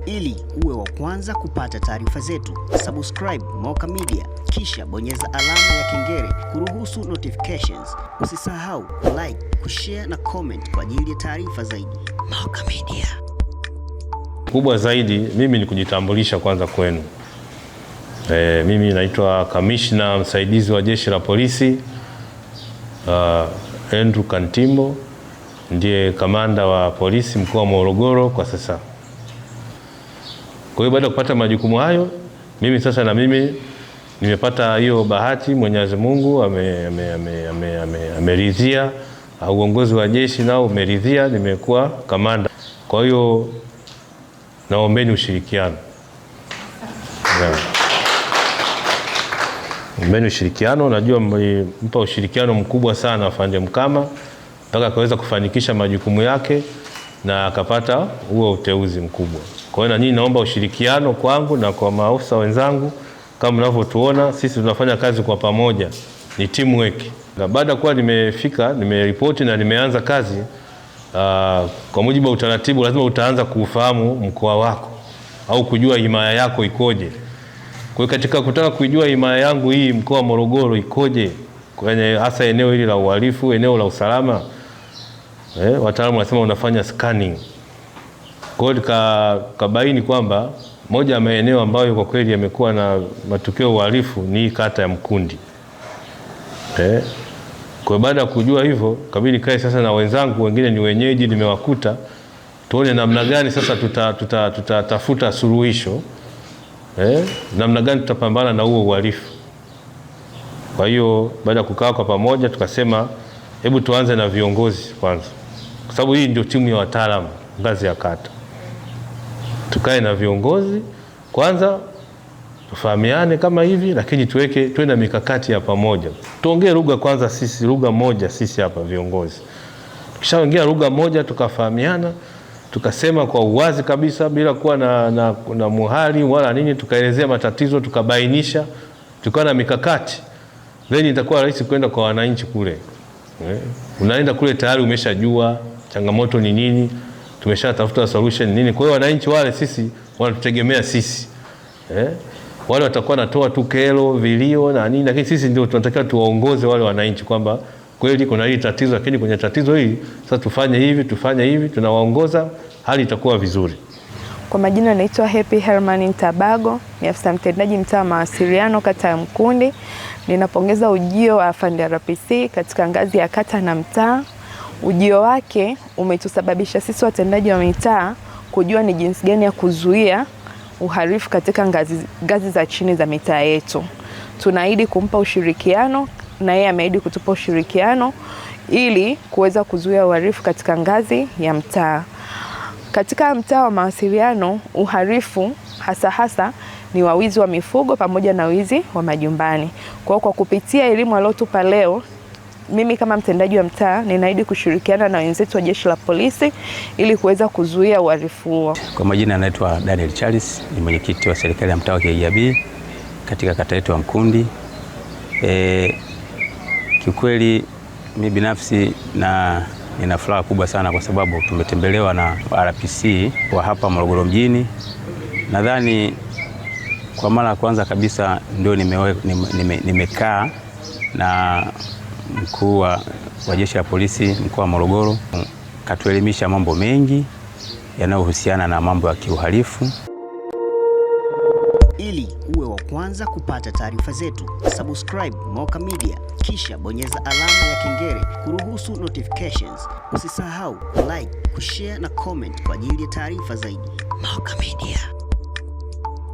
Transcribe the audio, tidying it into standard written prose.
Ili uwe wa kwanza kupata taarifa zetu, subscribe Moka Media, kisha bonyeza alama ya kengele kuruhusu notifications. Usisahau like, kushare na comment kwa ajili ya taarifa zaidi. Moka Media. Kubwa zaidi mimi ni kujitambulisha kwanza kwenu. Mimi naitwa Kamishna Msaidizi wa Jeshi la Polisi Andrew Kantimbo, ndiye kamanda wa polisi mkoa wa Morogoro kwa sasa. Kwa hiyo baada ya kupata majukumu hayo, mimi nimepata hiyo bahati, Mwenyezi Mungu ameridhia, uongozi wa jeshi nao umeridhia, nimekuwa kamanda. Kwa hiyo naombeni ushirikiano. Naombeni ushirikiano, najua mpa ushirikiano mkubwa sana afande Mkama mpaka akaweza kufanikisha majukumu yake na akapata huo uteuzi mkubwa. Kwa hiyo na nyinyi naomba ushirikiano kwangu na kwa maafisa wenzangu. Kama mnavyotuona sisi tunafanya kazi kwa pamoja, ni teamwork. Baada ya kuwa nimeripoti na nimeanza kazi, kwa mujibu wa utaratibu lazima utaanza kufahamu mkoa wako au kujua himaya yako ikoje. Kwa hiyo katika kutaka kujua himaya yangu hii mkoa wa Morogoro ikoje, kwenye hasa eneo hili la uhalifu, eneo la usalama, wataalamu wanasema unafanya scanning. Kwa hiyo kabaini kwamba moja ya maeneo ambayo kwa kweli yamekuwa na matukio ya uhalifu ni kata ya Mkundi. Kwa baada ya kujua hivyo, kabidi kae sasa na wenzangu wengine ni wenyeji nimewakuta, tuone namna gani sasa tutatafuta suluhisho. Namna gani tutapambana na huo uhalifu. Kwa hiyo baada ya kukaa kwa pamoja tukasema hebu tuanze na viongozi kwanza. Kwa sababu hii ndio timu ya wataalamu ngazi ya kata. Tukae na viongozi kwanza, tufahamiane kama hivi, lakini tuwe na mikakati ya pamoja. Tuongee lugha kwanza sisi, lugha moja sisi hapa viongozi. Tukishaongea lugha moja tukafahamiana, tukasema kwa uwazi kabisa bila kuwa na muhali wala nini, tukaelezea matatizo, tukabainisha, tukawa na mikakati. Then itakuwa rahisi kwenda kwa wananchi kule. Unaenda kule tayari umeshajua changamoto ni nini, tumeshatafuta solution nini. Kwa hiyo wananchi wale sisi wanatutegemea sisi. Wale watakuwa natoa tu kero, vilio na nini, lakini sisi ndio tunatakiwa tuwaongoze wale wananchi kwamba kweli kuna hili tatizo, lakini kwenye tatizo hili sasa tufanye hivi, tunawaongoza, hali itakuwa vizuri. Kwa majina naitwa Happy Herman Ntabago, ni afisa mtendaji mtaa wa mawasiliano kata ya Mkundi. Ninapongeza ujio wa afande RPC katika ngazi ya kata na mtaa. Ujio wake umetusababisha sisi watendaji wa mitaa kujua ni jinsi gani ya kuzuia uhalifu katika ngazi za chini za mitaa yetu. Tunaahidi kumpa ushirikiano na yeye ameahidi kutupa ushirikiano ili kuweza kuzuia uhalifu katika ngazi ya mtaa. Katika mtaa wa mawasiliano, uhalifu hasa ni wawizi wa mifugo pamoja na wizi wa majumbani. Kwa kupitia elimu aliyotupa leo, mimi kama mtendaji wa mtaa ninaahidi kushirikiana na wenzetu wa Jeshi la Polisi ili kuweza kuzuia uhalifu huo. Kwa majina naitwa Daniel Charles, ni mwenyekiti wa serikali ya mtaa wa Kijabii katika kata yetu ya Mkundi. Kiukweli mimi binafsi nina furaha kubwa sana kwa sababu tumetembelewa na RPC wa hapa Morogoro mjini. Nadhani kwa mara ya kwanza kabisa ndio nimekaa na mkuu wa Jeshi la Polisi mkoa wa Morogoro. Katuelimisha mambo mengi yanayohusiana na mambo ya kiuhalifu. Ili uwe wa kwanza kupata taarifa zetu, subscribe Moka Media, kisha bonyeza alama ya kengele kuruhusu notifications. Usisahau like, kushare na comment kwa ajili ya taarifa zaidi. Moka Media.